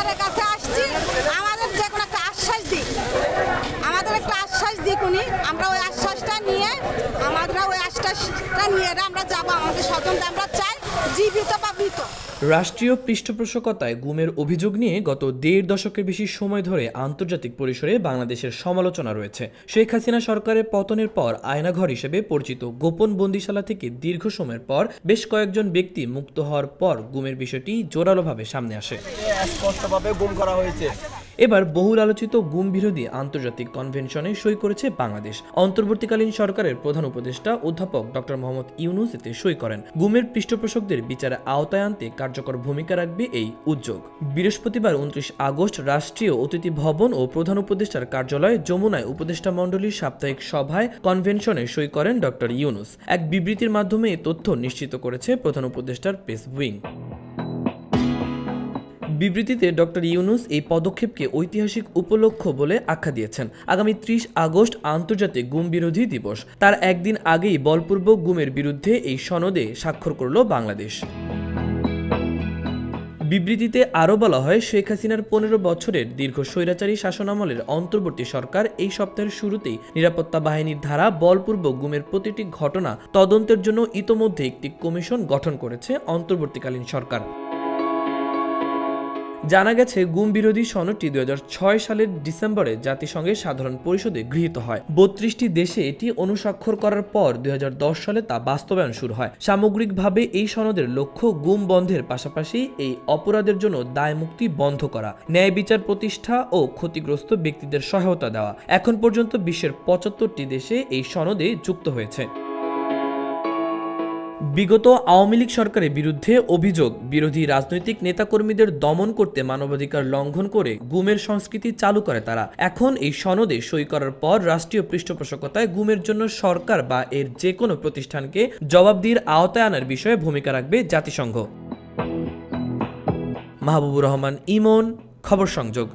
সরকারের কাছে আসছি, আমাদের যে কোনো একটা আশ্বাস দিক, আমাদের একটা আশ্বাস দিক উনি। আমরা ওই আশ্বাসটা নিয়ে আমরা যাবো। আমাদের স্বজন আমরা চাই জীবিত বা মৃত। রাষ্ট্রীয় পৃষ্ঠপোষকতায় গুমের অভিযোগ নিয়ে গত ১.৫ দশকের বেশি সময় ধরে আন্তর্জাতিক পরিসরে বাংলাদেশের সমালোচনা রয়েছে। শেখ হাসিনা সরকারের পতনের পর আয়নাঘর হিসেবে পরিচিত গোপন বন্দিশালা থেকে দীর্ঘ সময়ের পর বেশ কয়েকজন ব্যক্তি মুক্ত হওয়ার পর গুমের বিষয়টি জোরালোভাবে সামনে আসে। স্পষ্টভাবে গুম করা হয়েছে। এবার বহুল আলোচিত গুম বিরোধী আন্তর্জাতিক কনভেনশনে সই করেছে বাংলাদেশ। অন্তর্বর্তীকালীন সরকারের প্রধান উপদেষ্টা অধ্যাপক ডক্টর মোহাম্মদ ইউনূস এতে সই করেন। গুমের পৃষ্ঠপোষকদের বিচারে আওতায় আনতে কার্যকর ভূমিকা রাখবে এই উদ্যোগ। বৃহস্পতিবার ২৯ আগস্ট রাষ্ট্রীয় অতিথি ভবন ও প্রধান উপদেষ্টার কার্যালয় যমুনায় উপদেষ্টা মণ্ডলীর সাপ্তাহিক সভায় কনভেনশনে সই করেন ডক্টর ইউনূস। এক বিবৃতির মাধ্যমে এই তথ্য নিশ্চিত করেছে প্রধান উপদেষ্টার প্রেস উইং। বিবৃতিতে ডক্টর ইউনূস এই পদক্ষেপকে ঐতিহাসিক উপলক্ষ বলে আখ্যা দিয়েছেন। আগামী ৩০ আগস্ট আন্তর্জাতিক গুম বিরোধী দিবস। তার একদিন আগেই বলপূর্বক গুমের বিরুদ্ধে এই সনদে স্বাক্ষর করল বাংলাদেশ। বিবৃতিতে আরও বলা হয়, শেখ হাসিনার ১৫ বছরের দীর্ঘ স্বৈরাচারী শাসনামলের অন্তর্বর্তী সরকার এই সপ্তাহের শুরুতেই নিরাপত্তা বাহিনীর দ্বারা বলপূর্বক গুমের প্রতিটি ঘটনা তদন্তের জন্য ইতোমধ্যে একটি কমিশন গঠন করেছে অন্তর্বর্তীকালীন সরকার। জানা গেছে, গুম বিরোধী সনদটি ২০০৬ সালের ডিসেম্বরে জাতিসংঘের সাধারণ পরিষদে গৃহীত হয়। ৩২টি দেশে এটি অনুস্বাক্ষর করার পর ২০১০ সালে তা বাস্তবায়ন শুরু হয়। সামগ্রিকভাবে এই সনদের লক্ষ্য গুম বন্ধের পাশাপাশি এই অপরাধের জন্য দায় মুক্তি বন্ধ করা, ন্যায় বিচার প্রতিষ্ঠা ও ক্ষতিগ্রস্ত ব্যক্তিদের সহায়তা দেওয়া। এখন পর্যন্ত বিশ্বের ৭৫টি দেশে এই সনদে যুক্ত হয়েছে। বিগত আওয়ামী লীগ সরকারের বিরুদ্ধে অভিযোগ, বিরোধী রাজনৈতিক নেতাকর্মীদের দমন করতে মানবাধিকার লঙ্ঘন করে গুমের সংস্কৃতি চালু করে তারা। এখন এই সনদে সই করার পর রাষ্ট্রীয় পৃষ্ঠপোষকতায় গুমের জন্য সরকার বা এর যে কোনো প্রতিষ্ঠানকে জবাবদিহির আওতায় আনার বিষয়ে ভূমিকা রাখবে জাতিসংঘ। মাহবুবুর রহমান ইমন, খবর সংযোগ।